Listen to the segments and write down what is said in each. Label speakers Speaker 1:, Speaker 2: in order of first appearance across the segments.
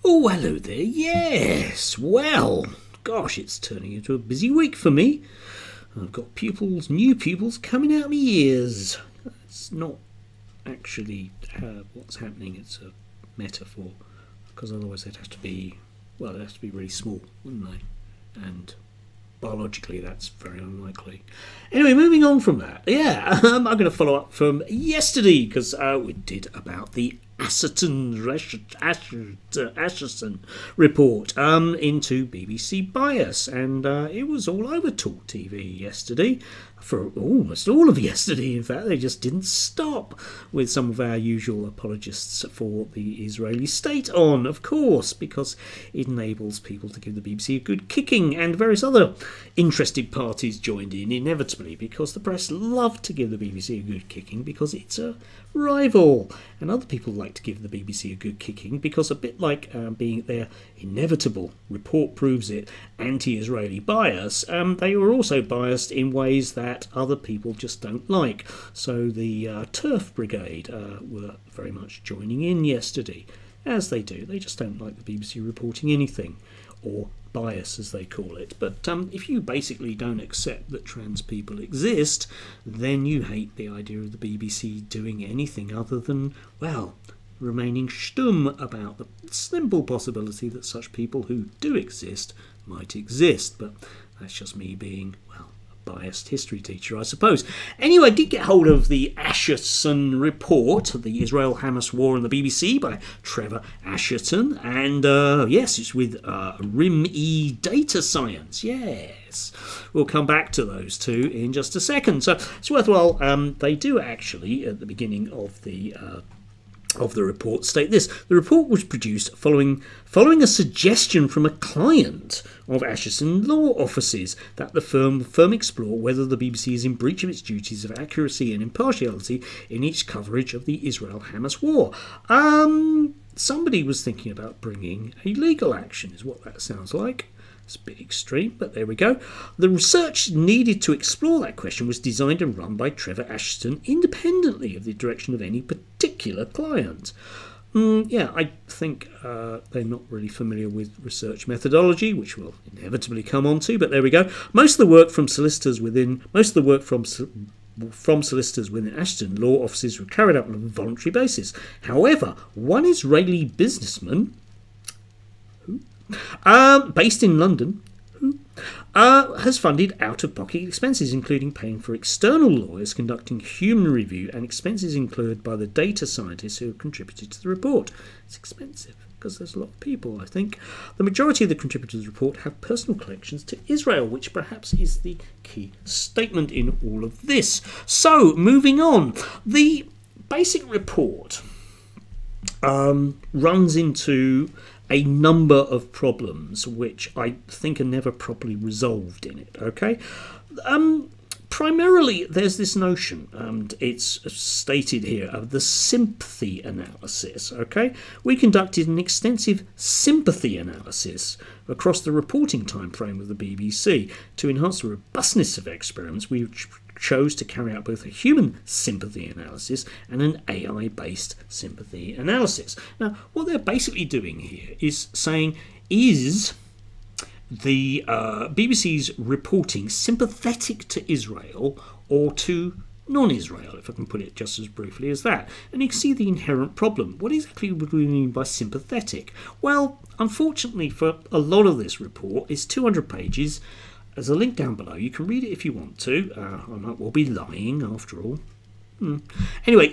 Speaker 1: Oh, hello there. Yes. Well, gosh, it's turning into a busy week for me. I've got new pupils coming out of my ears. It's not actually what's happening. It's a metaphor, because otherwise they'd have to be, well, they'd have to be really small, wouldn't they? And biologically, that's very unlikely. Anyway, moving on from that, I'm going to follow up from yesterday, because we did about the Asherton report into BBC Bias, and it was all over Talk TV yesterday, for almost all of yesterday. In fact, they just didn't stop with some of our usual apologists for the Israeli state on, of course, because it enables people to give the BBC a good kicking, and various other interested parties joined in inevitably, because the press love to give the BBC a good kicking because it's a rival, and other people like to give the BBC a good kicking because, a bit like being their inevitable report proves it, anti-Israeli bias, they were also biased in ways that other people just don't like. So the Turf Brigade were very much joining in yesterday, as they do. They just don't like the BBC reporting anything, or bias as they call it. But if you basically don't accept that trans people exist, then you hate the idea of the BBC doing anything other than, well, remaining stum about the simple possibility that such people who do exist might exist. But that's just me being, well, a biased history teacher, I suppose. Anyway, I did get hold of the Asherton report, the Israel-Hamas War on the BBC, by Trevor Asherton, and yes, it's with RIM-E Data Science. Yes, we'll come back to those two in just a second. So it's worthwhile. They do actually, at the beginning of the report, state this: the report was produced following a suggestion from a client of Asherton law offices that the firm explore whether the BBC is in breach of its duties of accuracy and impartiality in its coverage of the Israel-Hamas war. Somebody was thinking about bringing a legal action, is what that sounds like. It's a bit extreme, but there we go. The research needed to explore that question was designed and run by Trevor Asherton independently of the direction of any particular client. I think they're not really familiar with research methodology, which we'll inevitably come on to, but there we go. Most of the work from solicitors within Asherton law offices were carried out on a voluntary basis. However, one Israeli businessman based in London, has funded out-of-pocket expenses, including paying for external lawyers conducting human review and expenses incurred by the data scientists who have contributed to the report. It's expensive because there's a lot of people, I think. The majority of the contributors to the report have personal connections to Israel, which perhaps is the key statement in all of this. So, moving on. The basic report runs into a number of problems which I think are never properly resolved in it, okay? Primarily, there's this notion, and it's stated here, of the sympathy analysis, okay? We conducted an extensive sympathy analysis across the reporting time frame of the BBC. To enhance the robustness of experiments, we chose to carry out both a human sympathy analysis and an AI-based sympathy analysis. Now, what they're basically doing here is saying, is the BBC's reporting sympathetic to Israel or to non-Israel, if I can put it just as briefly as that? And you can see the inherent problem. What exactly would we mean by sympathetic? Well, unfortunately for a lot of this report, it's 200 pages. There's a link down below. You can read it if you want to. I might well be lying after all. Anyway,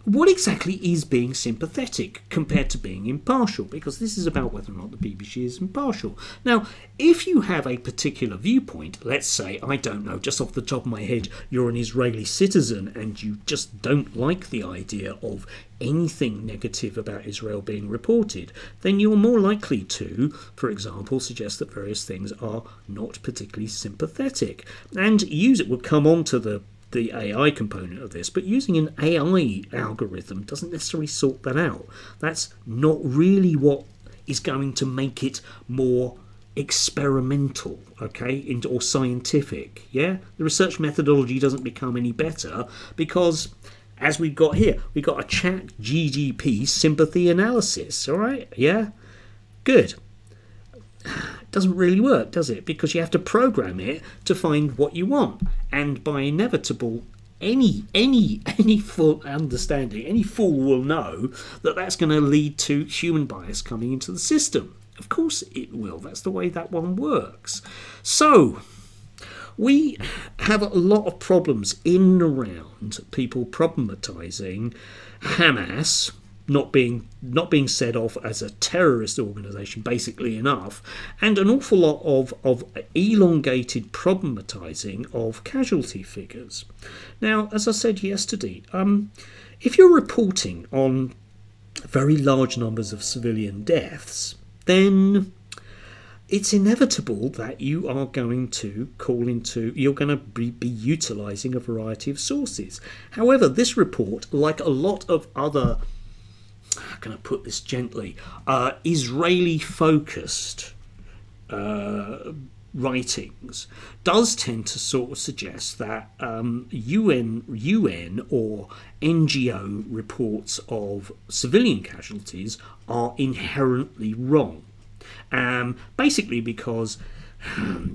Speaker 1: what exactly is being sympathetic compared to being impartial? Because this is about whether or not the BBC is impartial. Now, if you have a particular viewpoint, let's say, I don't know, just off the top of my head, you're an Israeli citizen and you just don't like the idea of anything negative about Israel being reported, then you're more likely to, for example, suggest that various things are not particularly sympathetic. And use it would come on to the AI component of this, but using an AI algorithm doesn't necessarily sort that out. That's not really what is going to make it more experimental, okay, or scientific. The research methodology doesn't become any better because, as we've got here, we've got a chat GDP sympathy analysis, all right? Good. It doesn't really work, does it? Because you have to program it to find what you want, and by inevitable, any full understanding, any fool will know that that's going to lead to human bias coming into the system. Of course it will. That's the way that one works. So we have a lot of problems in and around people problematizing Hamas not being set off as a terrorist organisation, basically enough, and an awful lot of elongated problematizing of casualty figures. Now, as I said yesterday, if you're reporting on very large numbers of civilian deaths, then it's inevitable that you are going to you're going to be utilising a variety of sources. However, this report, like a lot of other, how can I put this gently, Israeli-focused writings, does tend to sort of suggest that UN or NGO reports of civilian casualties are inherently wrong. Basically because,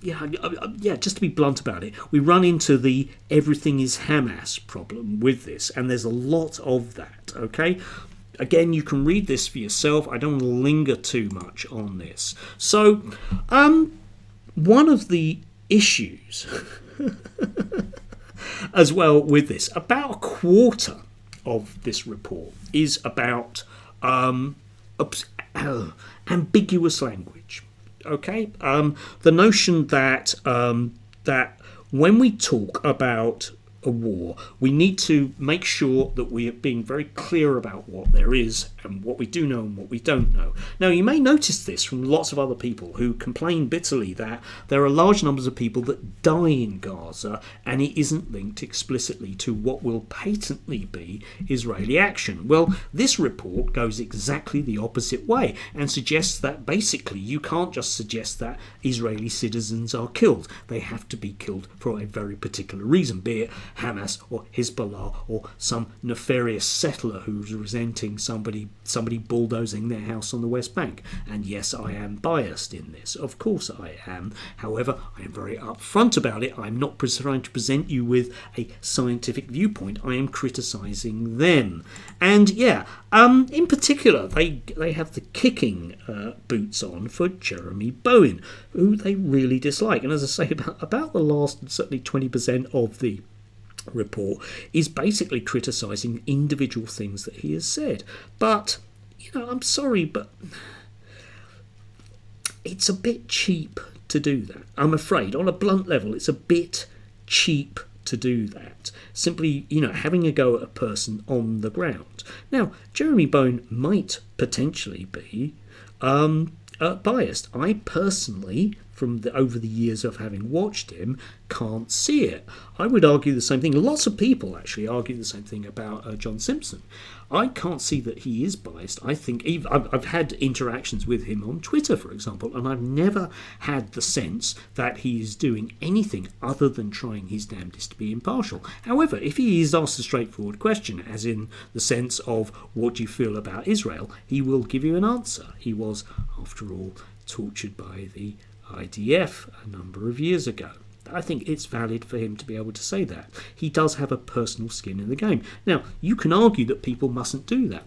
Speaker 1: just to be blunt about it, we run into the everything is Hamas problem with this, and there's a lot of that, okay? Again, you can read this for yourself. I don't want to linger too much on this. So, one of the issues as well with this, about a quarter of this report is about ambiguous language. Okay, the notion that that when we talk about a war, we need to make sure that we are being very clear about what there is and what we do know and what we don't know. Now, you may notice this from lots of other people who complain bitterly that there are large numbers of people that die in Gaza and it isn't linked explicitly to what will patently be Israeli action. Well, this report goes exactly the opposite way and suggests that basically you can't just suggest that Israeli citizens are killed. They have to be killed for a very particular reason, be it Hamas or Hezbollah or some nefarious settler who's resenting somebody bulldozing their house on the West Bank. And yes, I am biased in this. Of course I am. However, I am very upfront about it. I'm not trying to present you with a scientific viewpoint. I am criticising them. And yeah, in particular, they have the kicking boots on for Jeremy Bowen, who they really dislike. And as I say, about the last certainly 20% of the report is basically criticising individual things that he has said. But, I'm sorry, but it's a bit cheap to do that. I'm afraid, on a blunt level, it's a bit cheap to do that. Simply, having a go at a person on the ground. Now, Jeremy Bowen might potentially be biased. I personally, over the years of having watched him, can't see it. I would argue the same thing. Lots of people actually argue the same thing about John Simpson. I can't see that he is biased. I think I've had interactions with him on Twitter, for example, and I've never had the sense that he is doing anything other than trying his damnedest to be impartial. However, if he is asked a straightforward question, as in the sense of what do you feel about Israel, he will give you an answer. He was, after all, tortured by the IDF a number of years ago. I think it's valid for him to be able to say that. He does have a personal skin in the game. Now, you can argue that people mustn't do that.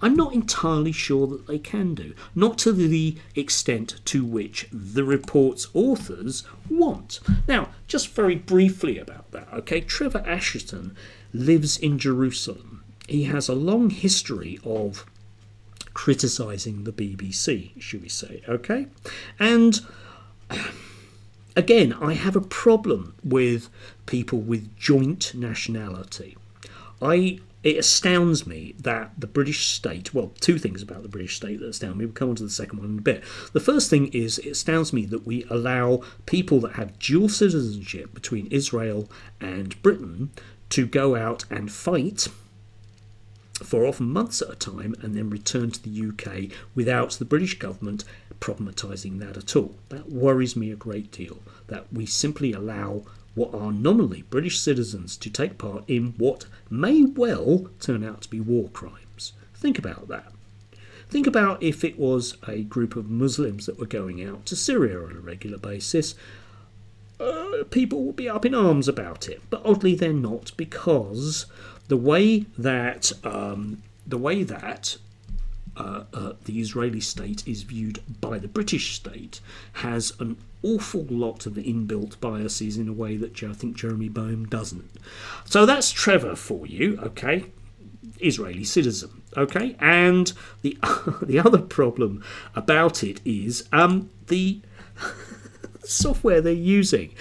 Speaker 1: I'm not entirely sure that they can do. Not to the extent to which the report's authors want. Now, just very briefly about that, okay? Trevor Asherton lives in Jerusalem. He has a long history of criticising the BBC, should we say, okay? And again, I have a problem with people with joint nationality. It astounds me that the British state, well, two things about the British state that astound me. We'll come on to the second one in a bit. The first thing is, it astounds me that we allow people that have dual citizenship between Israel and Britain to go out and fight for often months at a time and then return to the UK without the British government problematising that at all. That worries me a great deal, that we simply allow what are nominally British citizens to take part in what may well turn out to be war crimes. Think about that. Think about if it was a group of Muslims that were going out to Syria on a regular basis. People would be up in arms about it, but oddly they're not, because the way that the Israeli state is viewed by the British state has an awful lot of inbuilt biases in a way that I think Jeremy Boehm doesn't. So that's Trevor for you, okay? Israeli citizen, okay? And the other problem about it is the software they're using,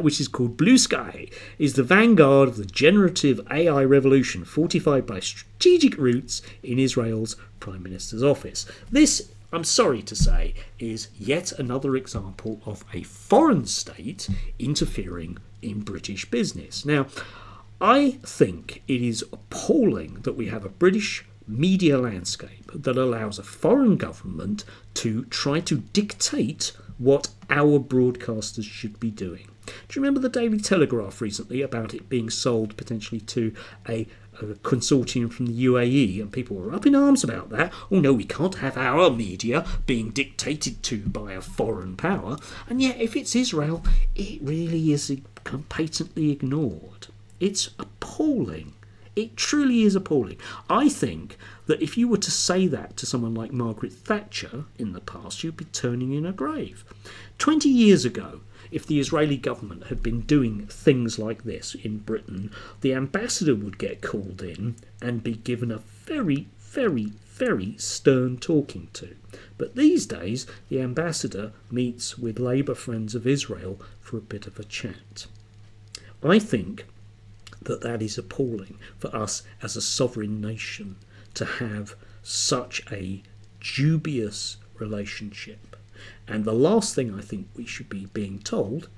Speaker 1: which is called Blue Sky, is the vanguard of the generative AI revolution, fortified by strategic roots in Israel's Prime Minister's office. This, I'm sorry to say, is yet another example of a foreign state interfering in British business. Now, I think it is appalling that we have a British media landscape that allows a foreign government to try to dictate what our broadcasters should be doing. Do you remember the Daily Telegraph recently about it being sold potentially to a consortium from the UAE, and people were up in arms about that? Oh no, we can't have our media being dictated to by a foreign power. And yet if it's Israel, it really is patently ignored. It's appalling. It truly is appalling. I think that if you were to say that to someone like Margaret Thatcher in the past, you'd be turning in a grave. 20 years ago, if the Israeli government had been doing things like this in Britain, the ambassador would get called in and be given a very, very, very stern talking to. But these days, the ambassador meets with Labour friends of Israel for a bit of a chat. I think that is appalling for us as a sovereign nation to have such a dubious relationship. And the last thing I think we should be being told,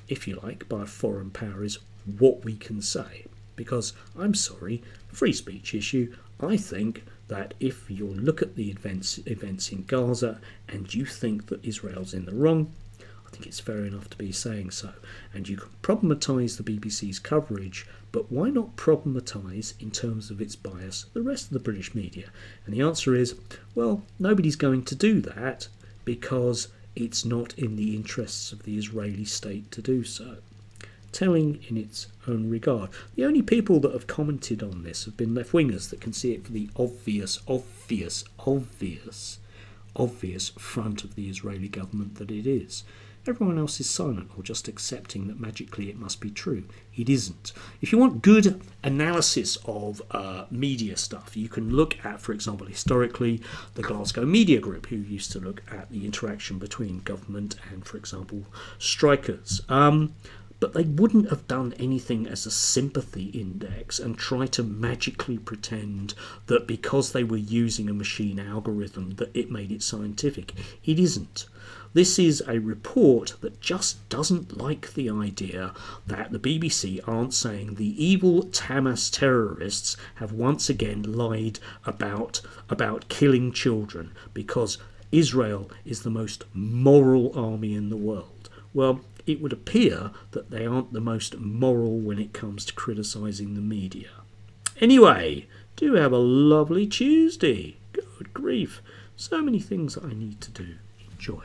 Speaker 1: if you like, by a foreign power is what we can say. Because, I'm sorry, free speech issue, I think that if you look at the events in Gaza and you think that Israel's in the wrong, I think it's fair enough to be saying so. And you can problematise the BBC's coverage, but why not problematise, in terms of its bias, the rest of the British media? And the answer is, well, nobody's going to do that because it's not in the interests of the Israeli state to do so. Telling in its own regard. The only people that have commented on this have been left-wingers that can see it for the obvious front of the Israeli government that it is. Everyone else is silent or just accepting that magically it must be true. It isn't. If you want good analysis of media stuff, you can look at, for example, historically, the Glasgow Media Group, who used to look at the interaction between government and, for example, strikers. But they wouldn't have done anything as a sympathy index and try to magically pretend that because they were using a machine algorithm that it made it scientific. It isn't. This is a report that just doesn't like the idea that the BBC aren't saying the evil Hamas terrorists have once again lied about killing children because Israel is the most moral army in the world. Well, it would appear that they aren't the most moral when it comes to criticising the media. Anyway, do have a lovely Tuesday. Good grief. So many things I need to do. Enjoy.